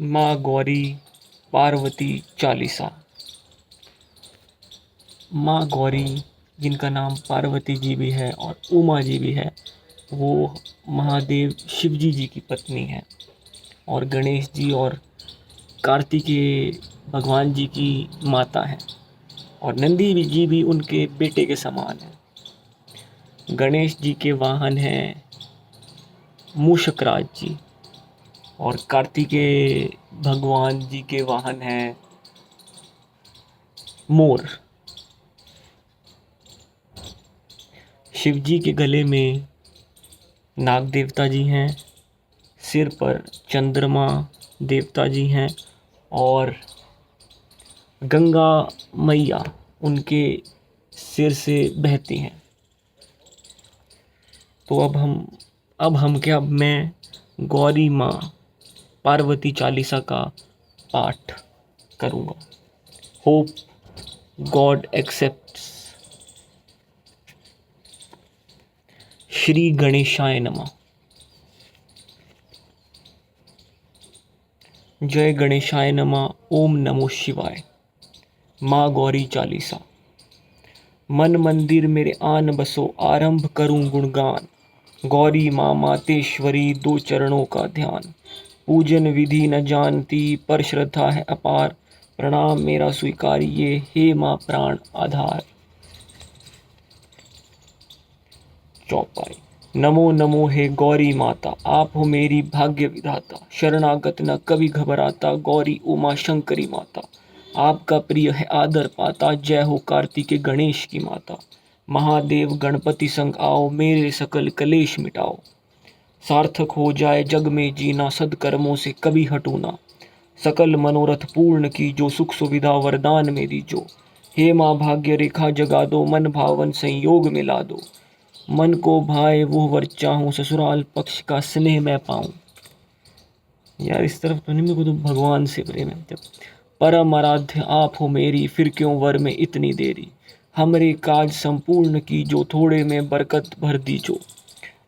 माँ गौरी पार्वती चालीसा। माँ गौरी, जिनका नाम पार्वती जी भी है और उमा जी भी है, वो महादेव शिवजी जी की पत्नी है और गणेश जी और कार्तिकेय भगवान जी की माता है और नंदी जी भी उनके बेटे के समान है। गणेश जी के वाहन हैं मूषकराज जी और कार्तिकेय भगवान जी के वाहन हैं मोर। शिव जी के गले में नाग देवता जी हैं, सिर पर चंद्रमा देवता जी हैं और गंगा मैया उनके सिर से बहती हैं। तो अब मैं गौरी माँ पार्वती चालीसा का पाठ करूँगा। Hope God accepts. श्री गणेशाय नमः। जय गणेशाय नमः। ओम नमो शिवाय। माँ गौरी चालीसा। मन मंदिर मेरे आन बसो, आरंभ करूं गुणगान। गौरी माँ मातेश्वरी, दो चरणों का ध्यान। पूजन विधि न जानती, पर श्रद्धा है अपार। प्रणाम मेरा स्वीकारिए, हे माँ प्राण आधार। चौपाई। नमो नमो हे गौरी माता, आप हो मेरी भाग्य विधाता। शरणागत न कभी घबराता, गौरी उमा शंकरी माता। आपका प्रिय है आदर पाता, जय हो कार्तिकेय गणेश की माता। महादेव गणपति संग आओ, मेरे सकल कलेश मिटाओ। सार्थक हो जाए जग में जीना, सदकर्मों से कभी हटू ना। सकल मनोरथ पूर्ण की जो, सुख सुविधा वरदान में दीजो। हे माँ भाग्य रेखा जगा दो, मन भावन संयोग मिला दो। मन को भाए वो वर चाहूं, ससुराल पक्ष का स्नेह मैं पाऊं। यार इस तरफ तो नहीं, मेरे को तो भगवान से प्रेम है। जब परम आराध्य आप हो मेरी, फिर क्यों वर में इतनी देरी। हमरे काज संपूर्ण की जो, थोड़े में बरकत भर दीजो।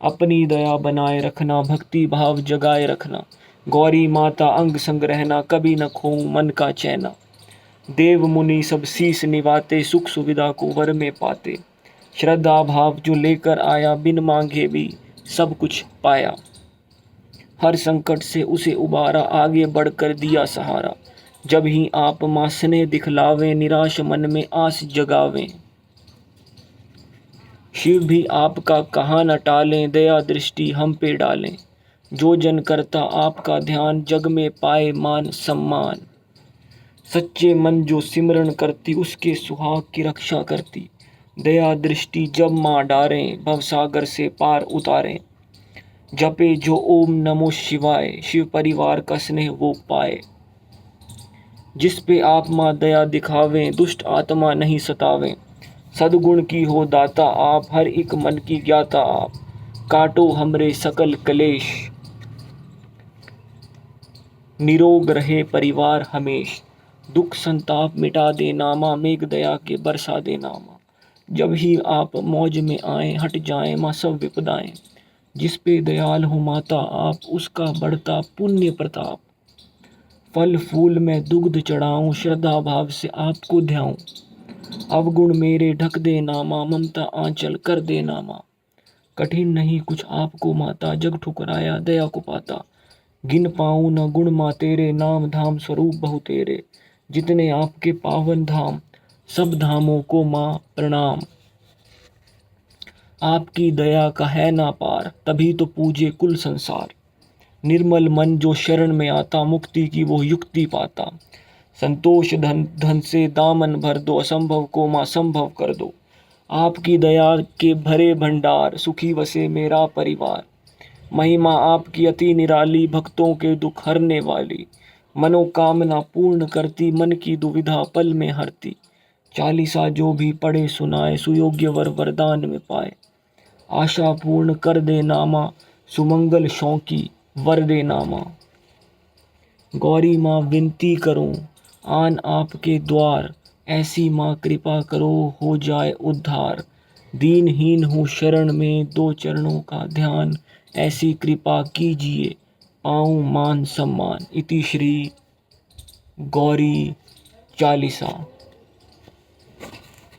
अपनी दया बनाए रखना, भक्ति भाव जगाए रखना। गौरी माता अंग संग रहना, कभी न खोऊं मन का चैना। देव मुनि सब शीस निवाते, सुख सुविधा को वर में पाते। श्रद्धा भाव जो लेकर आया, बिन मांगे भी सब कुछ पाया। हर संकट से उसे उबारा, आगे बढ़कर दिया सहारा। जब ही आप माँ स्नेह दिखलावें, निराश मन में आस जगावें। शिव भी आपका कहा न टालें, दया दृष्टि हम पे डालें। जो जन करता आपका ध्यान, जग में पाए मान सम्मान। सच्चे मन जो सिमरन करती, उसके सुहाग की रक्षा करती। दया दृष्टि जब माँ डारें, भवसागर से पार उतारें। जपे जो ओम नमो शिवाय, शिव परिवार का स्नेह वो पाए। जिस पे आप माँ दया दिखावें, दुष्ट आत्मा नहीं सतावें। सद्गुण की हो दाता आप, हर एक मन की ज्ञाता आप। काटो हमरे सकल कलेश, निरोग रहे परिवार हमेश। दुख संताप मिटा देना माँ, मेघ दया के बरसा देना माँ। जब ही आप मौज में आए, हट जाएं माँ सब विपदाएं। जिस पे दयाल हो माता आप, उसका बढ़ता पुण्य प्रताप। फल फूल में दुग्ध चढ़ाऊं, श्रद्धा भाव से आपको ध्याऊं। अवगुण मेरे ढक देना माँ, ममता आंचल कर देना माँ। कठिन नहीं कुछ आपको माता, जग ठुकराया दया को पाता। गिन पाऊं न गुण माँ तेरे, नाम धाम स्वरूप बहु तेरे। जितने आपके पावन धाम, सब धामों को माँ प्रणाम। आपकी दया का है ना पार, तभी तो पूजे कुल संसार। निर्मल मन जो शरण में आता, मुक्ति की वो युक्ति पाता। संतोष धन धन से दामन भर दो, असंभव को माँ संभव कर दो। आपकी दया के भरे भंडार, सुखी वसे मेरा परिवार। महिमा आपकी अति निराली, भक्तों के दुख हरने वाली। मनोकामना पूर्ण करती, मन की दुविधा पल में हरती। चालीसा जो भी पढ़े सुनाए, सुयोग्य वर वरदान में पाए। आशा पूर्ण कर दे नामा, सुमंगल शौकी वर दे नामा। गौरी माँ विनती करूं, आन आपके द्वार। ऐसी माँ कृपा करो, हो जाए उद्धार। दीनहीन हूँ शरण में, दो चरणों का ध्यान। ऐसी कृपा कीजिए, पाऊँ मान सम्मान। इति श्री गौरी चालीसा।